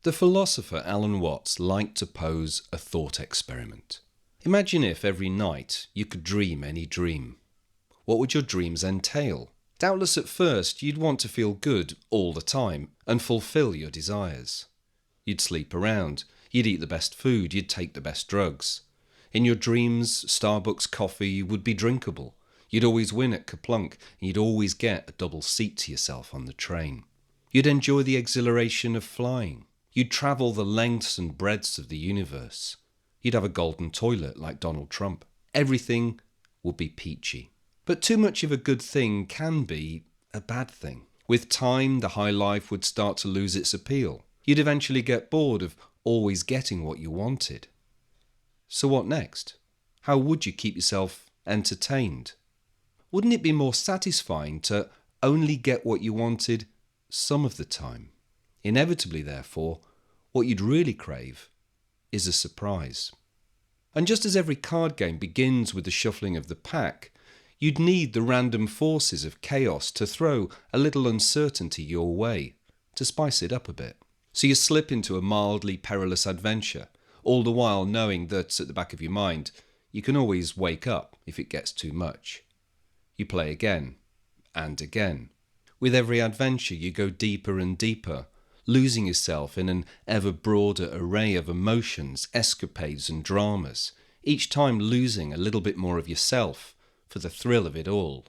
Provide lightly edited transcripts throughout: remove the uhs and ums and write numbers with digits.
The philosopher Alan Watts liked to pose a thought experiment. Imagine if every night you could dream any dream. What would your dreams entail? Doubtless at first you'd want to feel good all the time and fulfill your desires. You'd sleep around, you'd eat the best food, you'd take the best drugs. In your dreams, Starbucks coffee would be drinkable. You'd always win at Kaplunk, and you'd always get a double seat to yourself on the train. You'd enjoy the exhilaration of flying. You'd travel the lengths and breadths of the universe. You'd have a golden toilet like Donald Trump. Everything would be peachy. But too much of a good thing can be a bad thing. With time, the high life would start to lose its appeal. You'd eventually get bored of always getting what you wanted. So what next? How would you keep yourself entertained? Wouldn't it be more satisfying to only get what you wanted some of the time? Inevitably, therefore, what you'd really crave is a surprise. And just as every card game begins with the shuffling of the pack, you'd need the random forces of chaos to throw a little uncertainty your way, to spice it up a bit. So you slip into a mildly perilous adventure, all the while knowing that, at the back of your mind, you can always wake up if it gets too much. You play again, and again. With every adventure you go deeper and deeper, losing yourself in an ever broader array of emotions, escapades and dramas, each time losing a little bit more of yourself for the thrill of it all.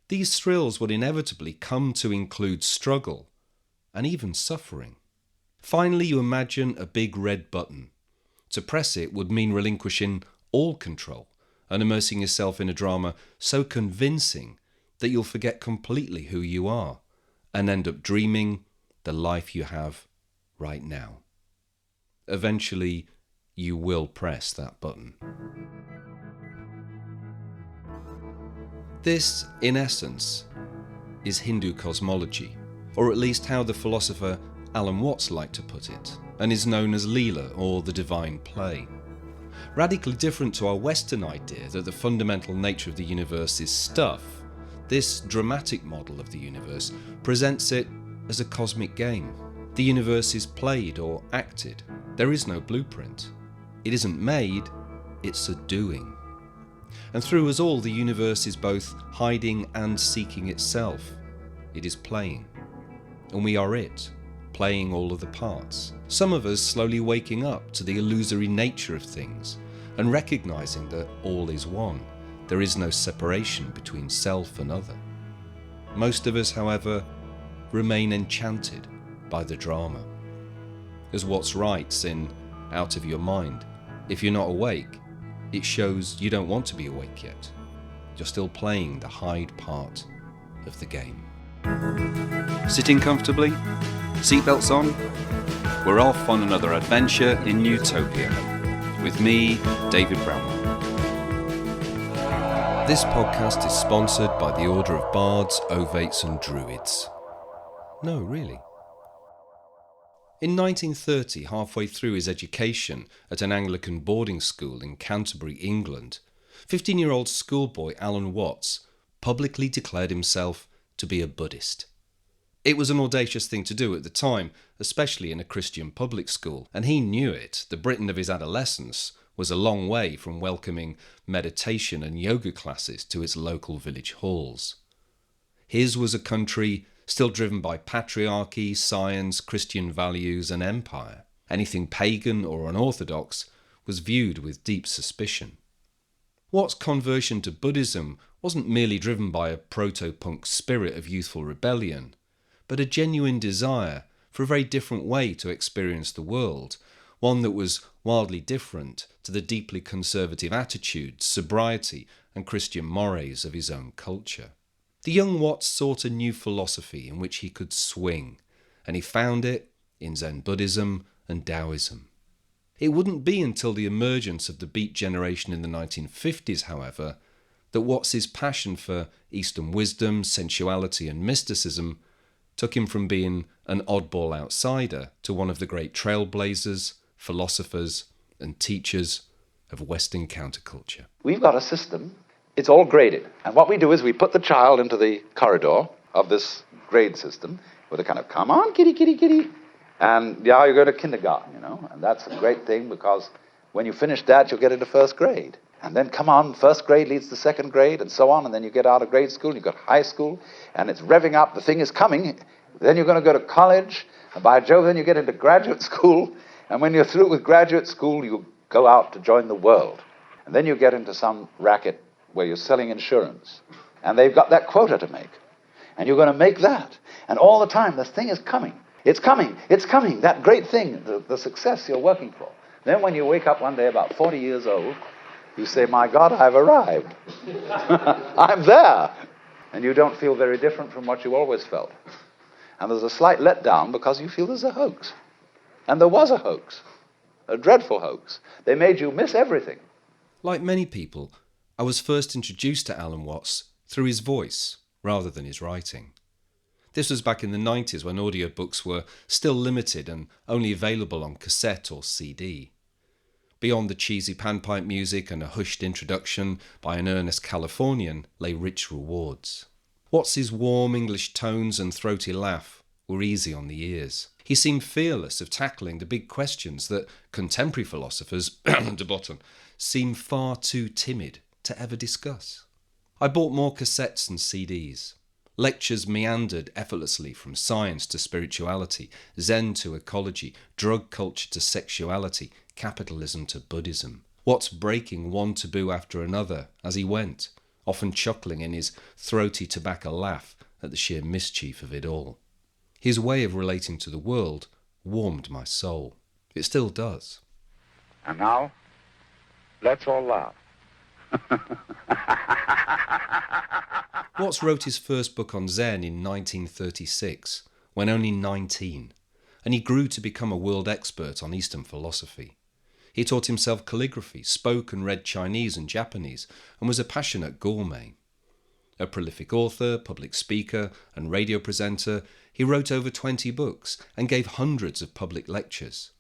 These thrills would inevitably come to include struggle and even suffering. Finally, you imagine a big red button. To press it would mean relinquishing all control and immersing yourself in a drama so convincing that you'll forget completely who you are and end up dreaming the life you have right now. Eventually, you will press that button. This, in essence, is Hindu cosmology, or at least how the philosopher Alan Watts liked to put it, and is known as Leela, or the divine play. Radically different to our Western idea that the fundamental nature of the universe is stuff, this dramatic model of the universe presents it as a cosmic game. The universe is played or acted. There is no blueprint. It isn't made, it's a doing. And through us all, the universe is both hiding and seeking itself. It is playing. And we are it, playing all of the parts. Some of us slowly waking up to the illusory nature of things and recognizing that all is one. There is no separation between self and other. Most of us, however, remain enchanted by the drama. As Watts writes in Out of Your Mind, if you're not awake, it shows you don't want to be awake yet. You're still playing the hide part of the game. Sitting comfortably? Seatbelts on? We're off on another adventure in Utopia. With me, David Bramwell. This podcast is sponsored by the Order of Bards, Ovates and Druids. No, really. In 1930, halfway through his education at an Anglican boarding school in Canterbury, England, 15-year-old schoolboy Alan Watts publicly declared himself to be a Buddhist. It was an audacious thing to do at the time, especially in a Christian public school, and he knew it. The Britain of his adolescence was a long way from welcoming meditation and yoga classes to its local village halls. His was a country still driven by patriarchy, science, Christian values and empire. Anything pagan or unorthodox was viewed with deep suspicion. Watts' conversion to Buddhism wasn't merely driven by a proto-punk spirit of youthful rebellion, but a genuine desire for a very different way to experience the world, one that was wildly different to the deeply conservative attitudes, sobriety and Christian mores of his own culture. The young Watts sought a new philosophy in which he could swing, and he found it in Zen Buddhism and Taoism. It wouldn't be until the emergence of the Beat generation in the 1950s, however, that Watts's passion for Eastern wisdom, sensuality and mysticism took him from being an oddball outsider to one of the great trailblazers, philosophers and teachers of Western counterculture. We've got a system. It's all graded. And what we do is we put the child into the corridor of this grade system with a kind of, come on, kitty, kitty, kitty. And yeah, you go to kindergarten, and that's a great thing because when you finish that, you'll get into first grade. And then, come on, first grade leads to second grade and so on, and then you get out of grade school, you've got high school, and it's revving up, the thing is coming. Then you're going to go to college, and by Jove, then you get into graduate school, and when you're through with graduate school, you go out to join the world. And then you get into some racket where you're selling insurance, and they've got that quota to make, and you're going to make that. And all the time, this thing is coming. It's coming, that great thing, the success you're working for. Then when you wake up one day about 40 years old, you say, my God, I've arrived. I'm there. And you don't feel very different from what you always felt. And there's a slight letdown because you feel there's a hoax. And there was a hoax, a dreadful hoax. They made you miss everything. Like many people, I was first introduced to Alan Watts through his voice rather than his writing. This was back in the 90s when audiobooks were still limited and only available on cassette or CD. Beyond the cheesy panpipe music and a hushed introduction by an earnest Californian lay rich rewards. Watts's warm English tones and throaty laugh were easy on the ears. He seemed fearless of tackling the big questions that contemporary philosophers, de bottom, seem far too timid to ever discuss. I bought more cassettes and CDs. Lectures meandered effortlessly from science to spirituality, Zen to ecology, drug culture to sexuality, capitalism to Buddhism. Watts breaking one taboo after another as he went, often chuckling in his throaty tobacco laugh at the sheer mischief of it all. His way of relating to the world warmed my soul. It still does. And now, let's all laugh. Watts wrote his first book on Zen in 1936, when only 19, and he grew to become a world expert on Eastern philosophy. He taught himself calligraphy, spoke and read Chinese and Japanese, and was a passionate gourmet. A prolific author, public speaker, and radio presenter, he wrote over 20 books and gave hundreds of public lectures.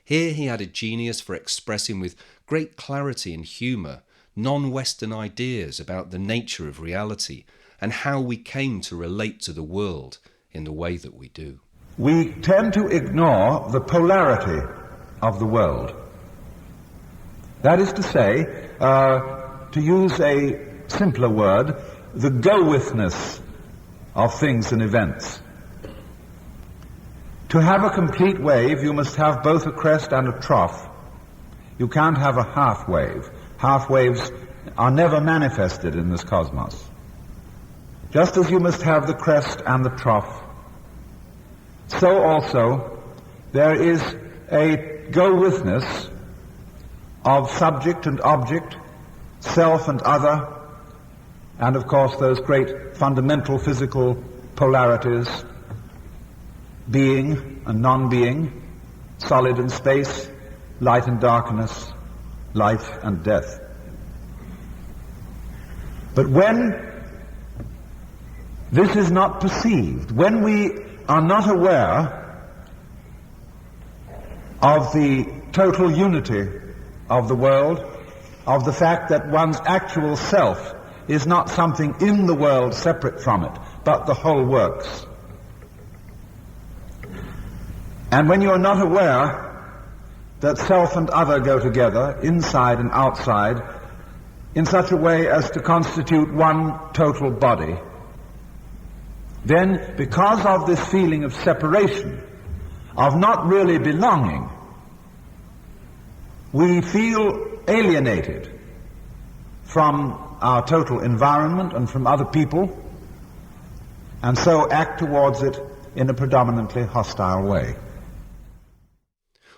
Here he had a genius for expressing with great clarity and humour non-Western ideas about the nature of reality and how we came to relate to the world in the way that we do. We tend to ignore the polarity of the world. That is to say, to use a simpler word, the go-withness of things and events. To have a complete wave, you must have both a crest and a trough. You can't have a half wave. Half waves are never manifested in this cosmos. Just as you must have the crest and the trough, so also there is a go-withness of subject and object, self and other, and of course those great fundamental physical polarities, being and non-being, solid and space, light and darkness, life and death. But when this is not perceived, when we are not aware of the total unity of the world, of the fact that one's actual self is not something in the world separate from it, but the whole works. And when you are not aware that self and other go together, inside and outside, in such a way as to constitute one total body, then because of this feeling of separation, of not really belonging, we feel alienated from our total environment and from other people, and so act towards it in a predominantly hostile way.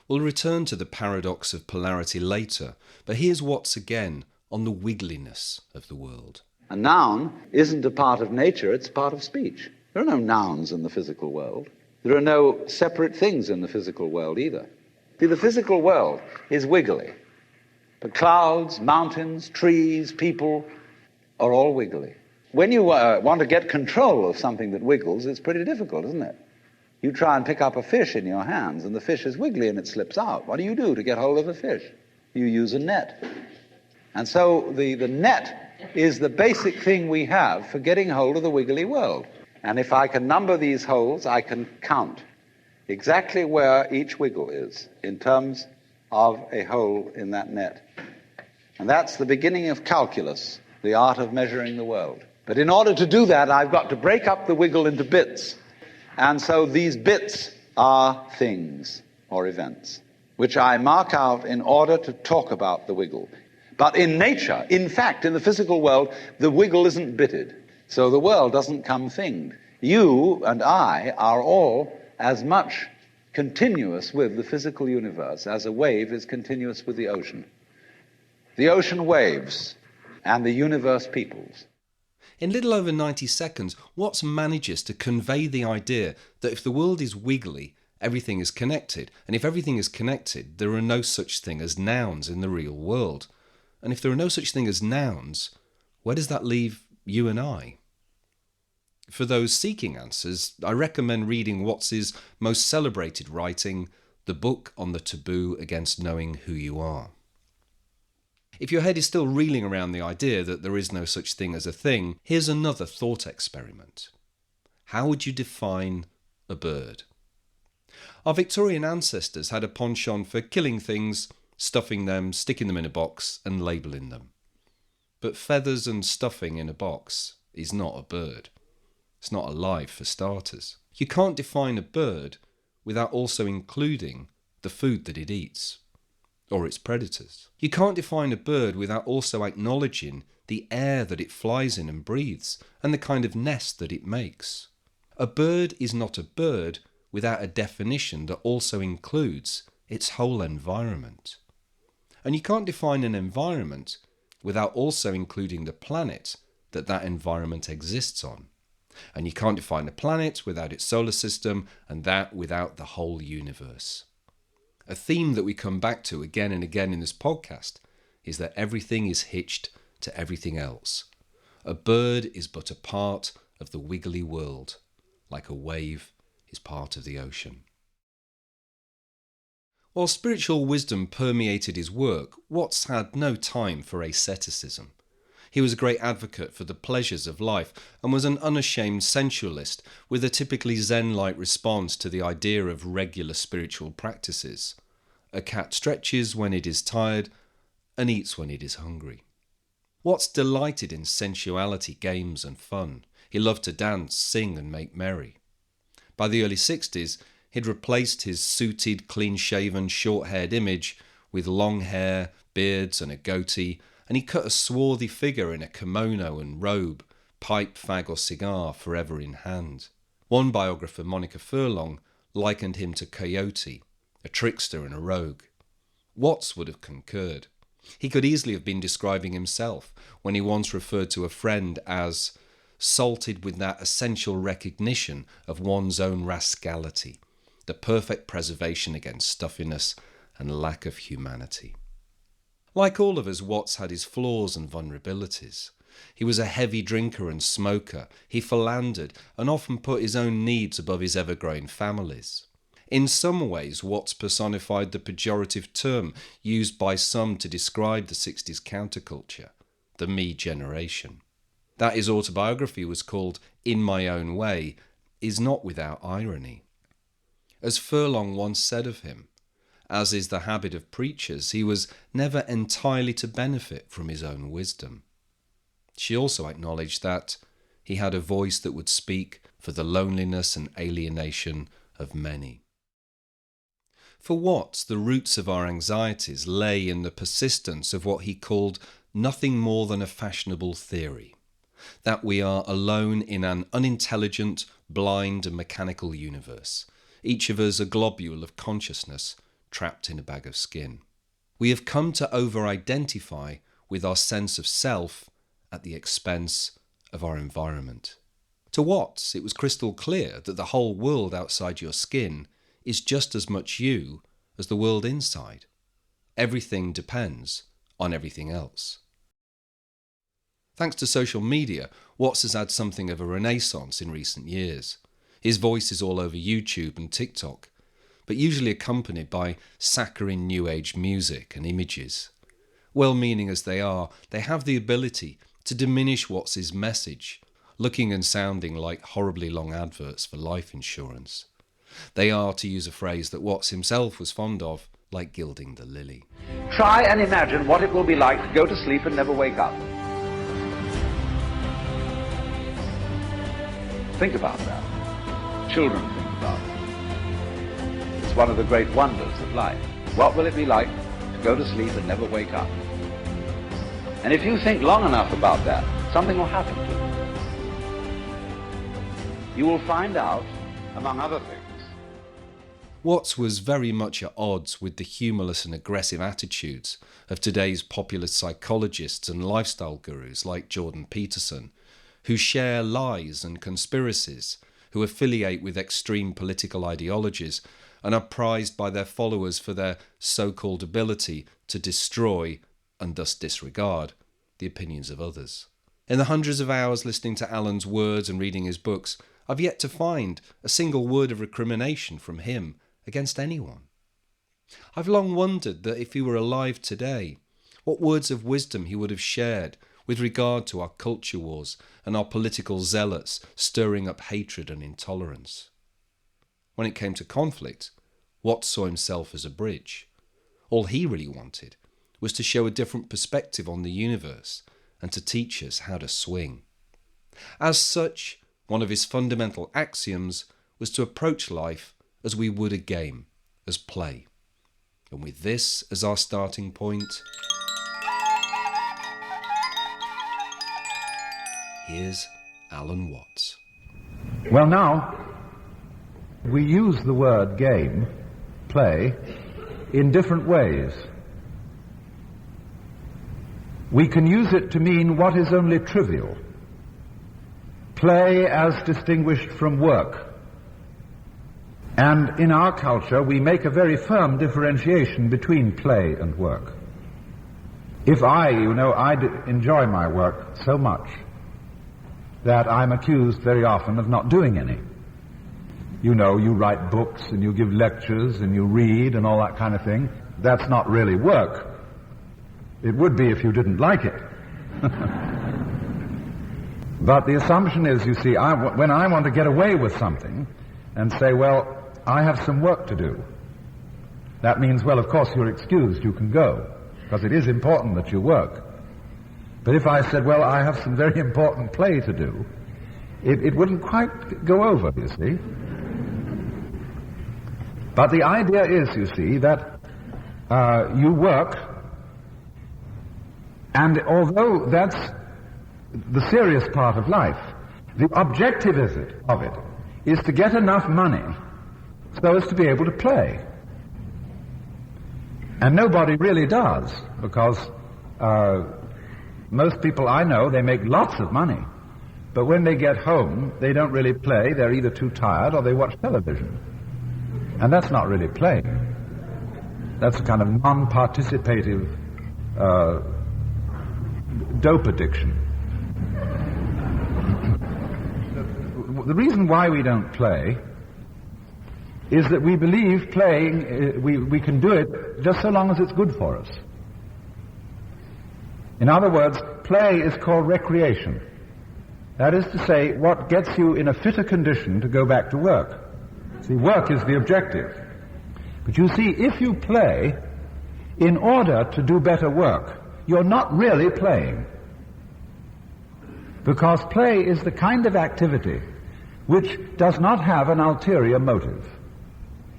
We'll return to the paradox of polarity later, but here's Watts again on the wiggliness of the world. A noun isn't a part of nature, it's a part of speech. There are no nouns in the physical world. There are no separate things in the physical world either. See, the physical world is wiggly. The clouds, mountains, trees, people are all wiggly. When you want to get control of something that wiggles, it's pretty difficult, isn't it? You try and pick up a fish in your hands, and the fish is wiggly and it slips out. What do you do to get hold of the fish? You use a net. And so the net is the basic thing we have for getting hold of the wiggly world. And if I can number these holes, I can count exactly where each wiggle is in terms of a hole in that net. And that's the beginning of calculus, the art of measuring the world. But in order to do that, I've got to break up the wiggle into bits. And so these bits are things or events, which I mark out in order to talk about the wiggle. But in nature, in fact, in the physical world, the wiggle isn't bitted. So the world doesn't come thinged. You and I are all as much continuous with the physical universe as a wave is continuous with the ocean. The ocean waves and the universe peoples. In little over 90 seconds, Watts manages to convey the idea that if the world is wiggly, everything is connected, and if everything is connected, there are no such thing as nouns in the real world. And if there are no such thing as nouns, where does that leave you and I? For those seeking answers, I recommend reading Watts's most celebrated writing, The Book on the Taboo Against Knowing Who You Are. If your head is still reeling around the idea that there is no such thing as a thing, here's another thought experiment. How would you define a bird? Our Victorian ancestors had a penchant for killing things, stuffing them, sticking them in a box, and labelling them. But feathers and stuffing in a box is not a bird. It's not alive for starters. You can't define a bird without also including the food that it eats, or its predators. You can't define a bird without also acknowledging the air that it flies in and breathes, and the kind of nest that it makes. A bird is not a bird without a definition that also includes its whole environment. And you can't define an environment without also including the planet that that environment exists on. And you can't define a planet without its solar system, and that without the whole universe. A theme that we come back to again and again in this podcast is that everything is hitched to everything else. A bird is but a part of the wiggly world, like a wave is part of the ocean. While spiritual wisdom permeated his work, Watts had no time for asceticism. He was a great advocate for the pleasures of life and was an unashamed sensualist with a typically Zen-like response to the idea of regular spiritual practices. A cat stretches when it is tired and eats when it is hungry. Watts delighted in sensuality, games and fun. He loved to dance, sing and make merry. By the early 60s, he'd replaced his suited, clean-shaven, short-haired image with long hair, beards and a goatee, and he cut a swarthy figure in a kimono and robe, pipe, fag or cigar forever in hand. One biographer, Monica Furlong, likened him to Coyote, a trickster and a rogue. Watts would have concurred. He could easily have been describing himself when he once referred to a friend as salted with that essential recognition of one's own rascality, the perfect preservation against stuffiness and lack of humanity. Like all of us, Watts had his flaws and vulnerabilities. He was a heavy drinker and smoker. He philandered and often put his own needs above his ever-growing family's. In some ways, Watts personified the pejorative term used by some to describe the 60s counterculture, the me generation. That his autobiography was called In My Own Way is not without irony. As Furlong once said of him, as is the habit of preachers, he was never entirely to benefit from his own wisdom. She also acknowledged that he had a voice that would speak for the loneliness and alienation of many. For Watts, the roots of our anxieties lay in the persistence of what he called nothing more than a fashionable theory, that we are alone in an unintelligent, blind and mechanical universe, each of us a globule of consciousness trapped in a bag of skin. We have come to over-identify with our sense of self at the expense of our environment. To Watts, it was crystal clear that the whole world outside your skin is just as much you as the world inside. Everything depends on everything else. Thanks to social media, Watts has had something of a renaissance in recent years. His voice is all over YouTube and TikTok, but usually accompanied by saccharine New Age music and images. Well-meaning as they are, they have the ability to diminish Watts's message, looking and sounding like horribly long adverts for life insurance. They are, to use a phrase that Watts himself was fond of, like gilding the lily. Try and imagine what it will be like to go to sleep and never wake up. Think about that. Children think about it. It's one of the great wonders of life. What will it be like to go to sleep and never wake up? And if you think long enough about that, something will happen to you. You will find out, among other things, Watts was very much at odds with the humourless and aggressive attitudes of today's popular psychologists and lifestyle gurus like Jordan Peterson, who share lies and conspiracies, who affiliate with extreme political ideologies, and are prized by their followers for their so-called ability to destroy, and thus disregard, the opinions of others. In the hundreds of hours listening to Alan's words and reading his books, I've yet to find a single word of recrimination from him against anyone. I've long wondered that if he were alive today, what words of wisdom he would have shared with regard to our culture wars and our political zealots stirring up hatred and intolerance. When it came to conflict, Watts saw himself as a bridge. All he really wanted was to show a different perspective on the universe and to teach us how to swing. As such, one of his fundamental axioms was to approach life as we would a game, as play. And with this as our starting point, here's Alan Watts. Well, now, we use the word game, play, in different ways. We can use it to mean what is only trivial. Play as distinguished from work. And in our culture, we make a very firm differentiation between play and work. If I enjoy my work so much that I'm accused very often of not doing any. You know, you write books and you give lectures and you read and all that kind of thing. That's not really work. It would be if you didn't like it. But the assumption is, you see, when I want to get away with something and say, well, I have some work to do, that means, well, of course, you're excused, you can go, because it is important that you work. But if I said, well, I have some very important play to do, it wouldn't quite go over, you see. But the idea is, you see, that you work, and although that's the serious part of life, the objective of it is to get enough money so as to be able to play. And nobody really does, because most people I know, they make lots of money, but when they get home, they don't really play. They're either too tired or they watch television. And that's not really playing. That's a kind of non-participative dope addiction. The reason why we don't play is that we believe playing, we can do it just so long as it's good for us. In other words, play is called recreation. That is to say, what gets you in a fitter condition to go back to work. See, work is the objective. But you see, if you play in order to do better work, you're not really playing. Because play is the kind of activity which does not have an ulterior motive.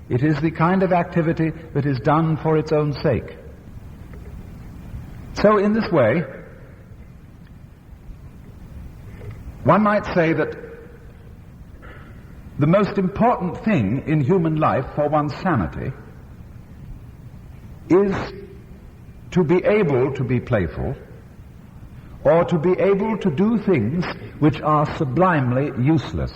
It is the kind of activity that is done for its own sake. So in this way, one might say that the most important thing in human life for one's sanity is to be able to be playful, or to be able to do things which are sublimely useless.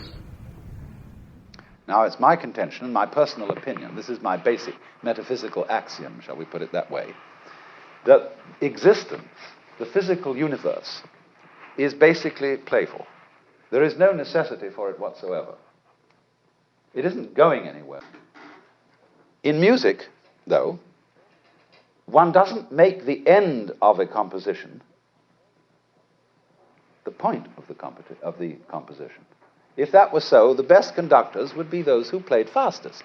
Now, it's my contention, my personal opinion, this is my basic metaphysical axiom, shall we put it that way, that existence, the physical universe, is basically playful. There is no necessity for it whatsoever. It isn't going anywhere. In music, though, one doesn't make the end of a composition the point of the composition. If that were so, the best conductors would be those who played fastest.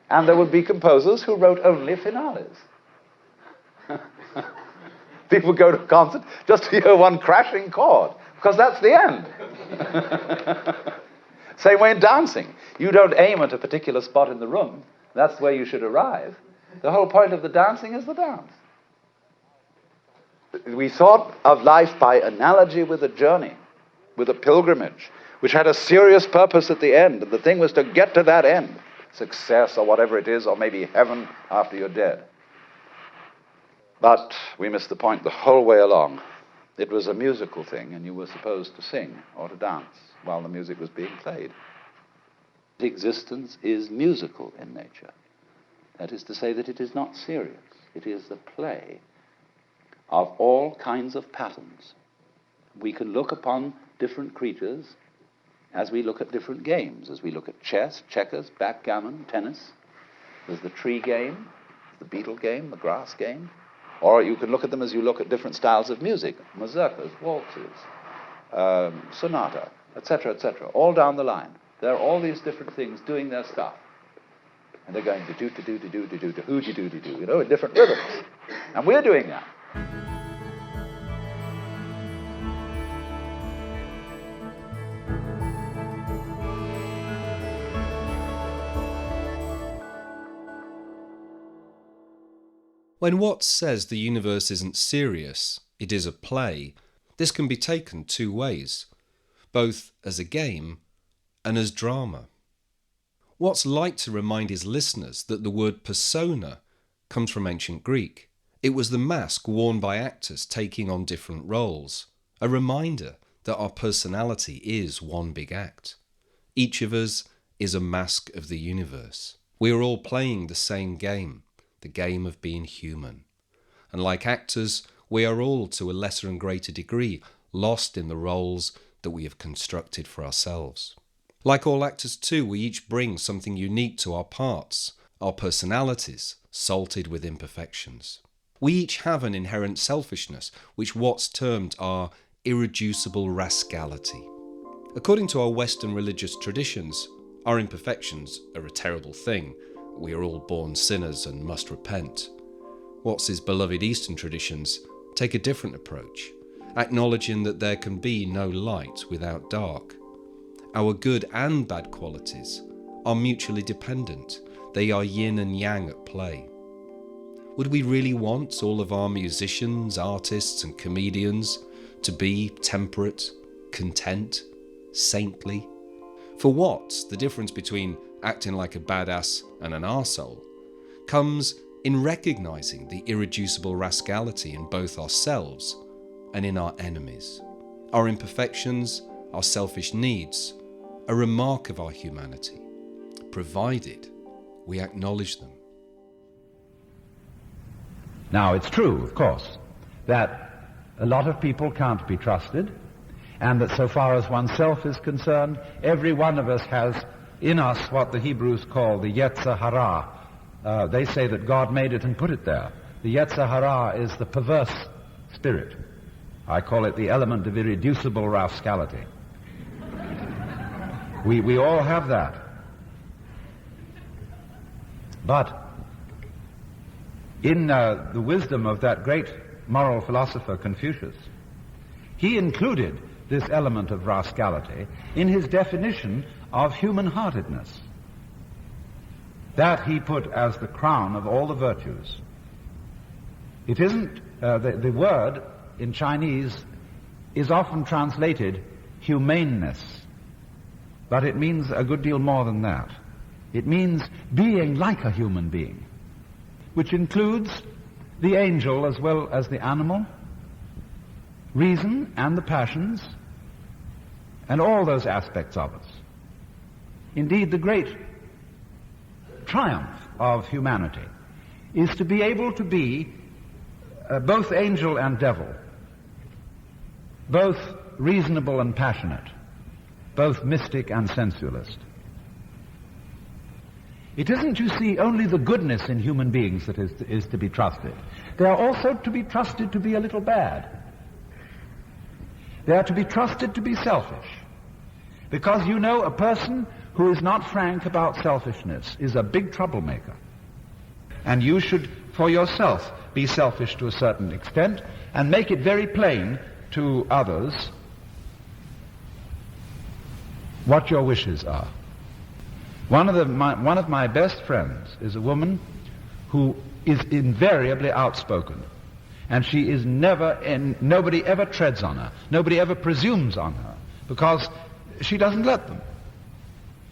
And there would be composers who wrote only finales. People go to a concert just to hear one crashing chord, because that's the end. Same way in dancing. You don't aim at a particular spot in the room. That's where you should arrive. The whole point of the dancing is the dance. We thought of life by analogy with a journey, with a pilgrimage, which had a serious purpose at the end, and the thing was to get to that end, success or whatever it is, or maybe heaven after you're dead. But we missed the point the whole way along. It was a musical thing, and you were supposed to sing or to dance while the music was being played. Existence is musical in nature. That is to say that it is not serious. It is the play of all kinds of patterns. We can look upon different creatures as we look at different games, as we look at chess, checkers, backgammon, tennis. There's the tree game, the beetle game, the grass game. Or you can look at them as you look at different styles of music, mazurkas, waltzes, sonata, etc., etc., all down the line. There are all these different things doing their stuff. And they're going to-do-to-do-to-do-to-do, to-hoo-de-do-de-do, you know, in different rhythms. And we're doing that. When Watts says the universe isn't serious, it is a play, this can be taken two ways, both as a game and as drama. Watts liked to remind his listeners that the word persona comes from ancient Greek. It was the mask worn by actors taking on different roles, a reminder that our personality is one big act. Each of us is a mask of the universe. We are all playing the same game, the game of being human. And like actors, we are all, to a lesser and greater degree, lost in the roles that we have constructed for ourselves. Like all actors too, we each bring something unique to our parts, our personalities, salted with imperfections. We each have an inherent selfishness, which Watts termed our irreducible rascality. According to our Western religious traditions, our imperfections are a terrible thing. We are all born sinners and must repent. Watts's beloved Eastern traditions take a different approach, acknowledging that there can be no light without dark. Our good and bad qualities are mutually dependent. They are yin and yang at play. Would we really want all of our musicians, artists and comedians to be temperate, content, saintly? For Watts, the difference between acting like a badass and an arsehole comes in recognising the irreducible rascality in both ourselves and in our enemies. Our imperfections, our selfish needs, are a mark of our humanity, provided we acknowledge them. Now, it's true, of course, that a lot of people can't be trusted, and that so far as oneself is concerned, every one of us has in us what the Hebrews call the Yetzer Hara. They say that God made it and put it there. The Yetzer Hara is the perverse spirit. I call it the element of irreducible rascality. We all have that. But in the wisdom of that great moral philosopher Confucius, he included this element of rascality in his definition of human-heartedness. That he put as the crown of all the virtues. It isn't, the word in Chinese is often translated humaneness, but it means a good deal more than that. It means being like a human being, which includes the angel as well as the animal, reason and the passions, and all those aspects of us. Indeed, the great triumph of humanity is to be able to be both angel and devil, both reasonable and passionate, both mystic and sensualist. It isn't, you see, only the goodness in human beings that is to be trusted. They are also to be trusted to be a little bad. They are to be trusted to be selfish. Because you know a person who is not frank about selfishness is a big troublemaker. And you should, for yourself, be selfish to a certain extent and make it very plain to others what your wishes are. One of my best friends is a woman who is invariably outspoken. And she is nobody ever treads on her. Nobody ever presumes on her because she doesn't let them.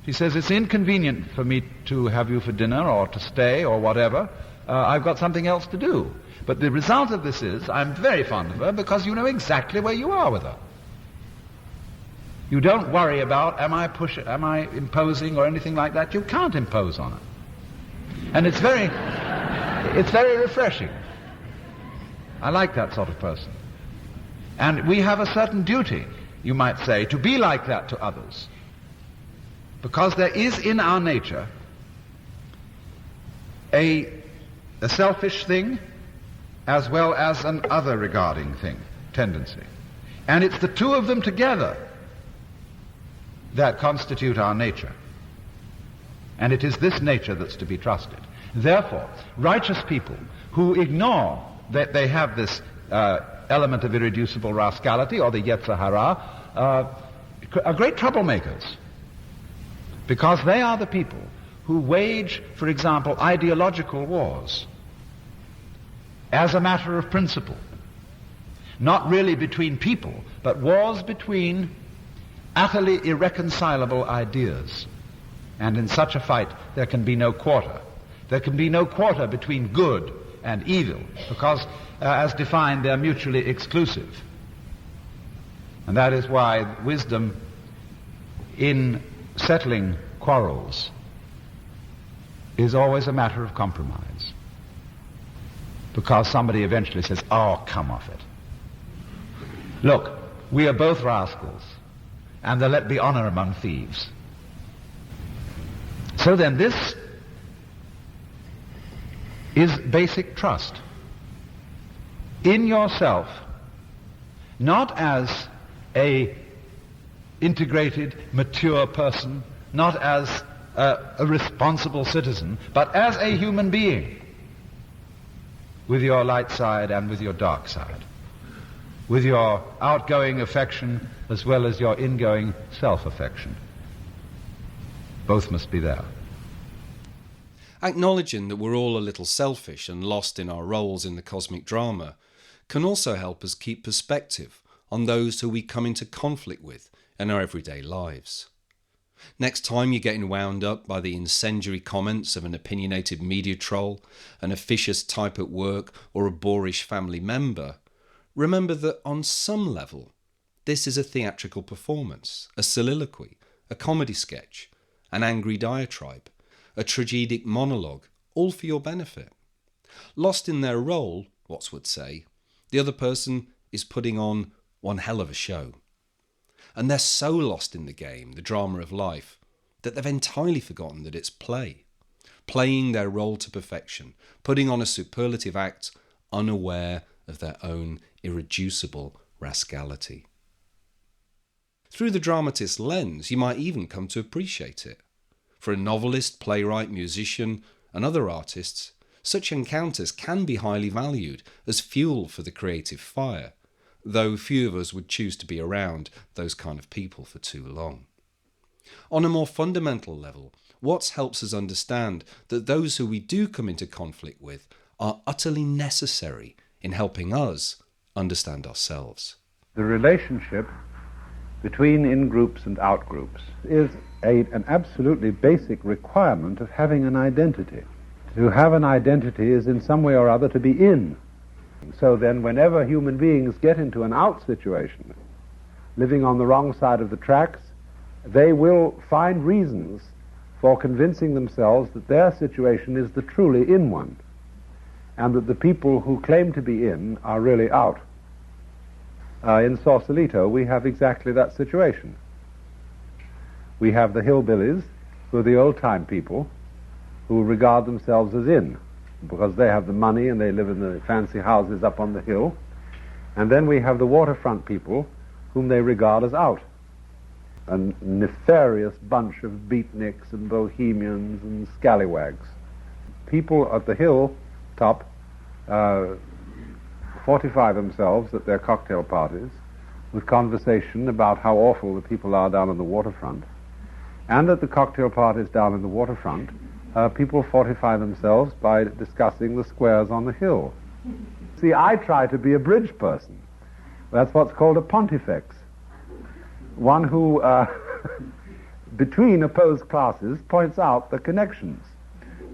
She says, it's inconvenient for me to have you for dinner or to stay or whatever. I've got something else to do. But the result of this is I'm very fond of her because you know exactly where you are with her. You don't worry about, am I imposing or anything like that. You can't impose on her. And it's very refreshing. I like that sort of person. And we have a certain duty, you might say, to be like that to others. Because there is in our nature a selfish thing as well as an other regarding thing, tendency. And it's the two of them together that constitute our nature. And it is this nature that's to be trusted. Therefore, righteous people who ignore that they have this element of irreducible rascality or the Yetzer Hara are great troublemakers. Because they are the people who wage, for example, ideological wars as a matter of principle. Not really between people, but wars between utterly irreconcilable ideas. And in such a fight, there can be no quarter. There can be no quarter between good and evil, because, as defined, they're mutually exclusive. And that is why wisdom in settling quarrels is always a matter of compromise. Because somebody eventually says, oh, come off it. Look, we are both rascals, and let be honor among thieves. So then this is basic trust in yourself, not as a integrated, mature person, not as a responsible citizen, but as a human being, with your light side and with your dark side, with your outgoing affection as well as your ingoing self-affection. Both must be there. Acknowledging that we're all a little selfish and lost in our roles in the cosmic drama can also help us keep perspective on those who we come into conflict with in our everyday lives. Next time you're getting wound up by the incendiary comments of an opinionated media troll, an officious type at work, or a boorish family member, remember that on some level, this is a theatrical performance, a soliloquy, a comedy sketch, an angry diatribe, a tragedic monologue, all for your benefit. Lost in their role, Watts would say, the other person is putting on one hell of a show. And they're so lost in the game, the drama of life, that they've entirely forgotten that it's play. Playing their role to perfection, putting on a superlative act, unaware of their own irreducible rascality. Through the dramatist's lens, you might even come to appreciate it. For a novelist, playwright, musician, and other artists, such encounters can be highly valued as fuel for the creative fire, though few of us would choose to be around those kind of people for too long. On a more fundamental level, Watts helps us understand that those who we do come into conflict with are utterly necessary in helping us understand ourselves. The relationship between in-groups and out-groups is an absolutely basic requirement of having an identity. To have an identity is in some way or other to be in. So then whenever human beings get into an out situation, living on the wrong side of the tracks, they will find reasons for convincing themselves that their situation is the truly in one, and that the people who claim to be in are really out. In Sausalito, we have exactly that situation. We have the hillbillies, who are the old-time people, who regard themselves as in, because they have the money and they live in the fancy houses up on the hill. And then we have the waterfront people, whom they regard as out. A nefarious bunch of beatniks and bohemians and scallywags. People at the hill top fortify themselves at their cocktail parties with conversation about how awful the people are down on the waterfront. And at the cocktail parties down in the waterfront, people fortify themselves by discussing the squares on the hill. See, I try to be a bridge person. That's what's called a pontifex. One who, between opposed classes, points out the connections.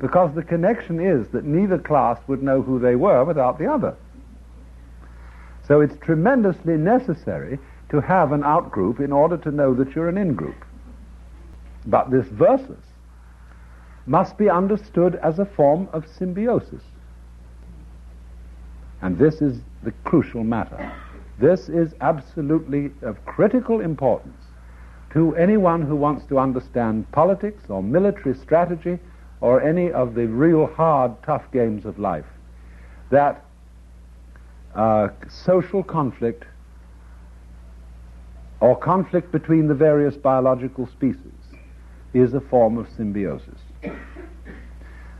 Because the connection is that neither class would know who they were without the other. So it's tremendously necessary to have an out-group in order to know that you're an in-group. But this versus must be understood as a form of symbiosis. And this is the crucial matter. This is absolutely of critical importance to anyone who wants to understand politics or military strategy or any of the real hard, tough games of life, that social conflict or conflict between the various biological species is a form of symbiosis.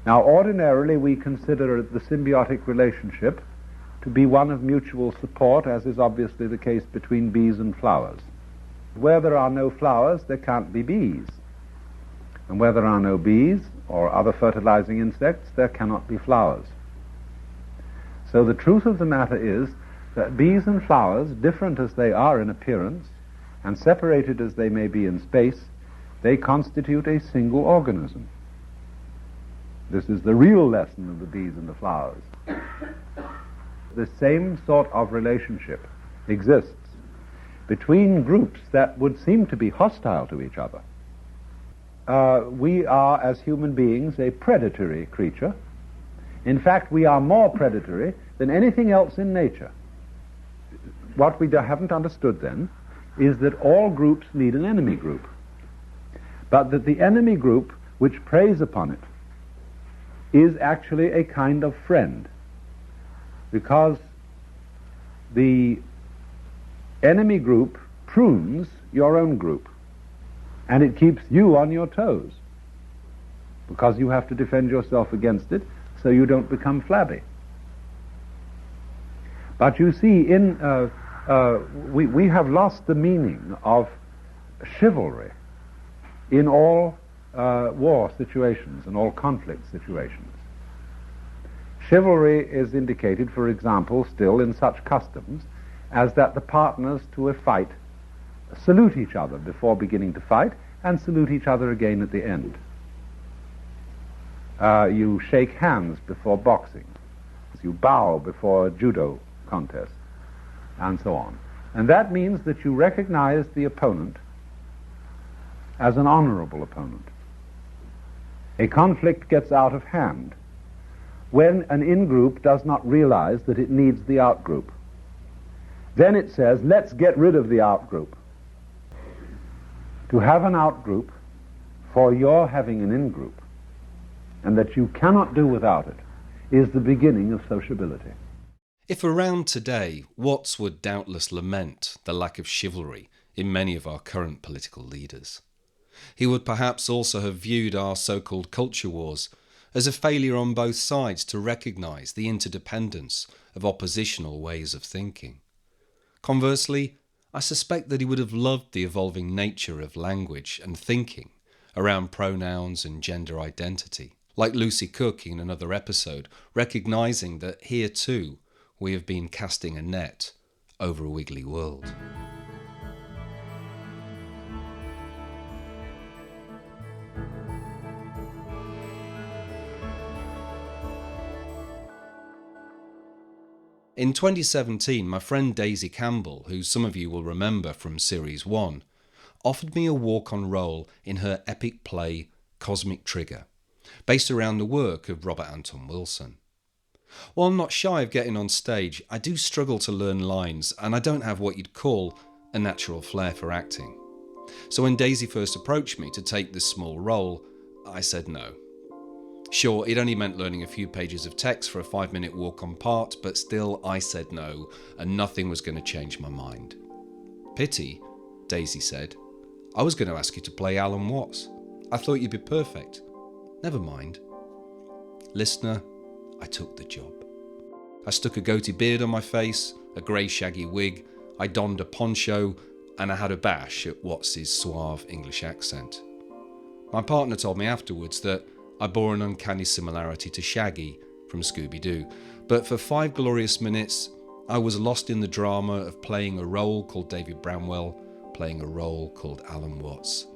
Now, ordinarily we consider the symbiotic relationship to be one of mutual support, as is obviously the case between bees and flowers. Where there are no flowers, there can't be bees. And where there are no bees or other fertilizing insects, there cannot be flowers. So the truth of the matter is that bees and flowers, different as they are in appearance, and separated as they may be in space, they constitute a single organism. This is the real lesson of the bees and the flowers. The same sort of relationship exists between groups that would seem to be hostile to each other. We are, as human beings, a predatory creature. In fact, we are more predatory than anything else in nature. What we haven't understood then is that all groups need an enemy group, but that the enemy group which preys upon it is actually a kind of friend, because the enemy group prunes your own group, and it keeps you on your toes, because you have to defend yourself against it so you don't become flabby. But you see, we have lost the meaning of chivalry in all war situations and all conflict situations. Chivalry is indicated, for example, still in such customs as that the partners to a fight salute each other before beginning to fight and salute each other again at the end. You shake hands before boxing. You bow before a judo contest, and so on. And that means that you recognize the opponent as an honorable opponent. A conflict gets out of hand when an in-group does not realize that it needs the out-group. Then it says, let's get rid of the out-group. To have an out-group for your having an in-group, and that you cannot do without it, is the beginning of sociability. If around today, Watts would doubtless lament the lack of chivalry in many of our current political leaders. He would perhaps also have viewed our so-called culture wars as a failure on both sides to recognise the interdependence of oppositional ways of thinking. Conversely, I suspect that he would have loved the evolving nature of language and thinking around pronouns and gender identity, like Lucy Cook in another episode, recognising that here too we have been casting a net over a wiggly world. In 2017, my friend Daisy Campbell, who some of you will remember from Series 1, offered me a walk-on role in her epic play Cosmic Trigger, based around the work of Robert Anton Wilson. While I'm not shy of getting on stage, I do struggle to learn lines, and I don't have what you'd call a natural flair for acting. So when Daisy first approached me to take this small role, I said no. Sure, it only meant learning a few pages of text for a 5-minute walk-on part, but still I said no, and nothing was going to change my mind. Pity, Daisy said. I was going to ask you to play Alan Watts. I thought you'd be perfect. Never mind. Listener, I took the job. I stuck a goatee beard on my face, a grey shaggy wig, I donned a poncho, and I had a bash at Watts's suave English accent. My partner told me afterwards that I bore an uncanny similarity to Shaggy from Scooby-Doo, but for 5 glorious minutes I was lost in the drama of playing a role called David Bramwell, playing a role called Alan Watts.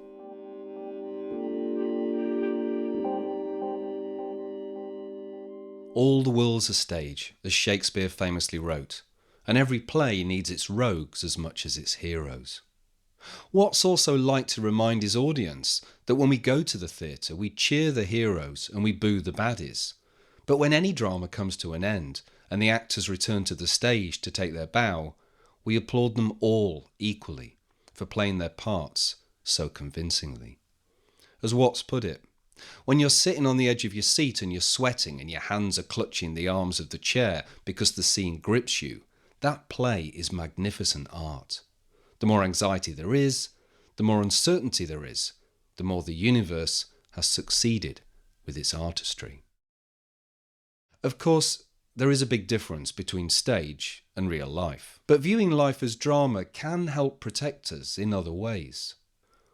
All the world's a stage, as Shakespeare famously wrote, and every play needs its rogues as much as its heroes. Watts also liked to remind his audience that when we go to the theatre, we cheer the heroes and we boo the baddies. But when any drama comes to an end and the actors return to the stage to take their bow, we applaud them all equally for playing their parts so convincingly. As Watts put it, when you're sitting on the edge of your seat and you're sweating and your hands are clutching the arms of the chair because the scene grips you, that play is magnificent art. The more anxiety there is, the more uncertainty there is, the more the universe has succeeded with its artistry. Of course, there is a big difference between stage and real life, but viewing life as drama can help protect us in other ways.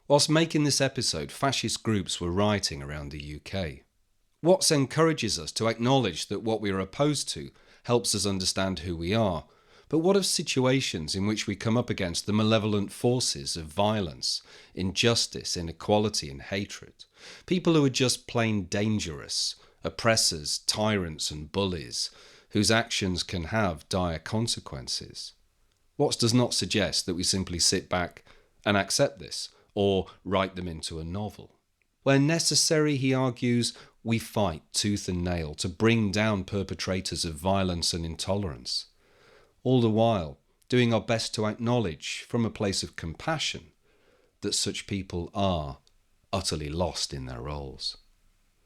Whilst making this episode, fascist groups were rioting around the UK. Watts encourages us to acknowledge that what we are opposed to helps us understand who we are. But what of situations in which we come up against the malevolent forces of violence, injustice, inequality and hatred? People who are just plain dangerous, oppressors, tyrants and bullies, whose actions can have dire consequences. Watts does not suggest that we simply sit back and accept this, or write them into a novel. Where necessary, he argues, we fight tooth and nail to bring down perpetrators of violence and intolerance. All the while, doing our best to acknowledge, from a place of compassion, that such people are utterly lost in their roles.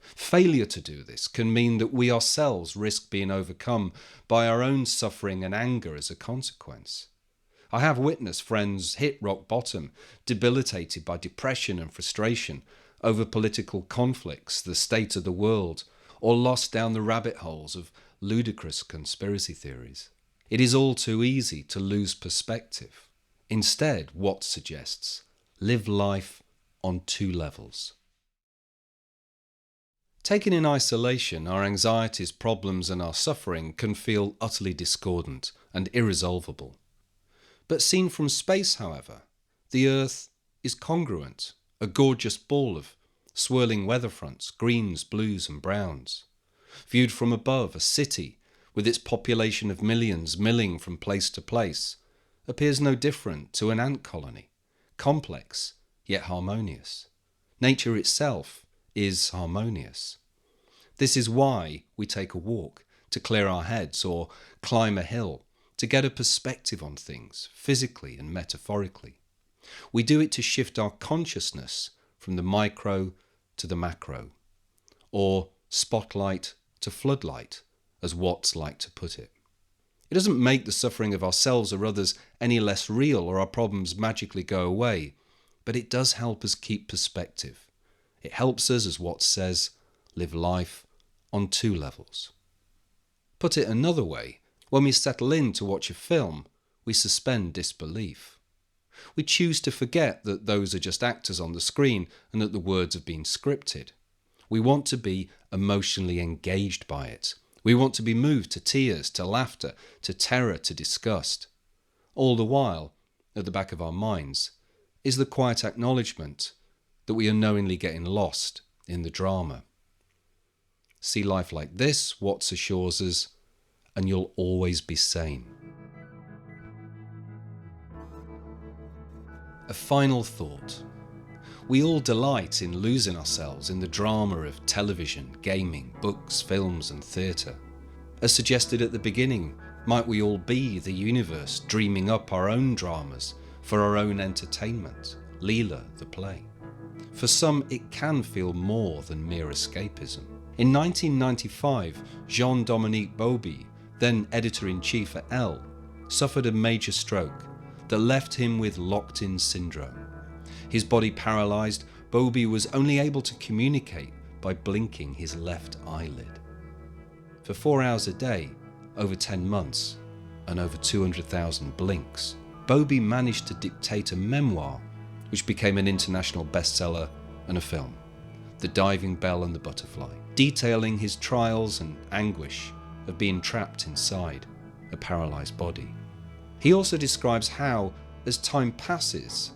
Failure to do this can mean that we ourselves risk being overcome by our own suffering and anger as a consequence. I have witnessed friends hit rock bottom, debilitated by depression and frustration over political conflicts, the state of the world, or lost down the rabbit holes of ludicrous conspiracy theories. It is all too easy to lose perspective. Instead, Watts suggests, live life on 2 levels. Taken in isolation, our anxieties, problems and our suffering can feel utterly discordant and irresolvable. But seen from space, however, the Earth is congruent, a gorgeous ball of swirling weather fronts, greens, blues and browns. Viewed from above, a city, with its population of millions milling from place to place, appears no different to an ant colony, complex yet harmonious. Nature itself is harmonious. This is why we take a walk, to clear our heads, or climb a hill, to get a perspective on things, physically and metaphorically. We do it to shift our consciousness from the micro to the macro, or spotlight to floodlight, as Watts liked to put it. It doesn't make the suffering of ourselves or others any less real or our problems magically go away, but it does help us keep perspective. It helps us, as Watts says, live life on 2 levels. Put it another way, when we settle in to watch a film, we suspend disbelief. We choose to forget that those are just actors on the screen and that the words have been scripted. We want to be emotionally engaged by it. We want to be moved to tears, to laughter, to terror, to disgust. All the while, at the back of our minds, is the quiet acknowledgement that we are knowingly getting lost in the drama. See life like this, Watts assures us, and you'll always be sane. A final thought. We all delight in losing ourselves in the drama of television, gaming, books, films and theatre. As suggested at the beginning, might we all be the universe dreaming up our own dramas for our own entertainment, Leela the play? For some, it can feel more than mere escapism. In 1995, Jean-Dominique Bauby, then editor-in-chief at Elle, suffered a major stroke, that left him with locked-in syndrome. His body paralysed, Bobby was only able to communicate by blinking his left eyelid. For 4 hours a day, over 10 months, and over 200,000 blinks, Bobby managed to dictate a memoir which became an international bestseller and a film, The Diving Bell and the Butterfly, detailing his trials and anguish of being trapped inside a paralysed body. He also describes how, as time passes,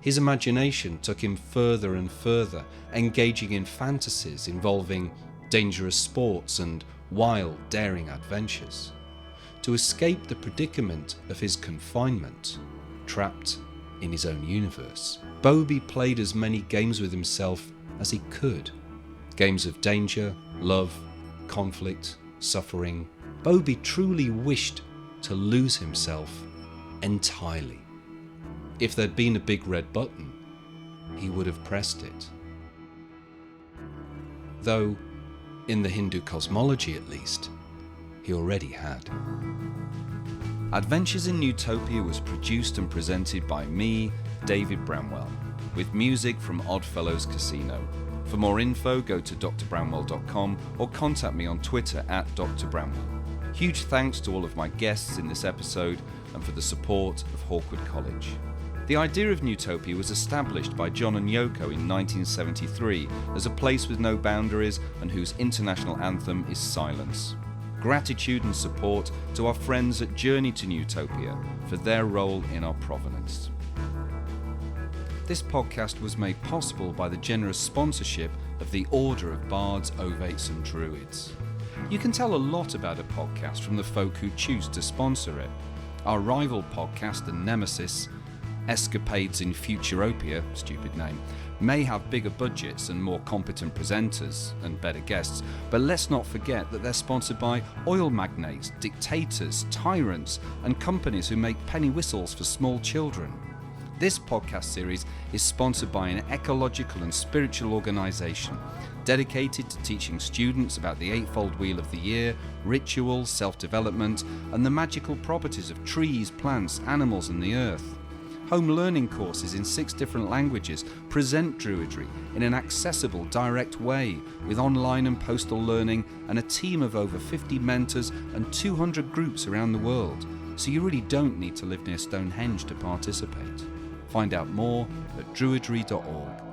his imagination took him further and further, engaging in fantasies involving dangerous sports and wild, daring adventures, to escape the predicament of his confinement, trapped in his own universe. Bobby played as many games with himself as he could. Games of danger, love, conflict, suffering. Bobby truly wished to lose himself entirely. If there'd been a big red button, he would have pressed it. Though, in the Hindu cosmology at least, he already had. Adventures in Utopia was produced and presented by me, David Bramwell, with music from Oddfellows Casino. For more info, go to drbramwell.com or contact me on Twitter @drbramwell. Huge thanks to all of my guests in this episode and for the support of Hawkwood College. The idea of Newtopia was established by John and Yoko in 1973 as a place with no boundaries and whose international anthem is silence. Gratitude and support to our friends at Journey to Newtopia for their role in our provenance. This podcast was made possible by the generous sponsorship of the Order of Bards, Ovates and Druids. You can tell a lot about a podcast from the folk who choose to sponsor it. Our rival podcast and nemesis, Escapades in Futuropia, stupid name, may have bigger budgets and more competent presenters and better guests, but let's not forget that they're sponsored by oil magnates, dictators, tyrants, and companies who make penny whistles for small children. This podcast series is sponsored by an ecological and spiritual organisation dedicated to teaching students about the Eightfold Wheel of the Year, rituals, self-development, and the magical properties of trees, plants, animals, and the earth. Home learning courses in 6 different languages present Druidry in an accessible, direct way, with online and postal learning and a team of over 50 mentors and 200 groups around the world, so you really don't need to live near Stonehenge to participate. Find out more at druidry.org.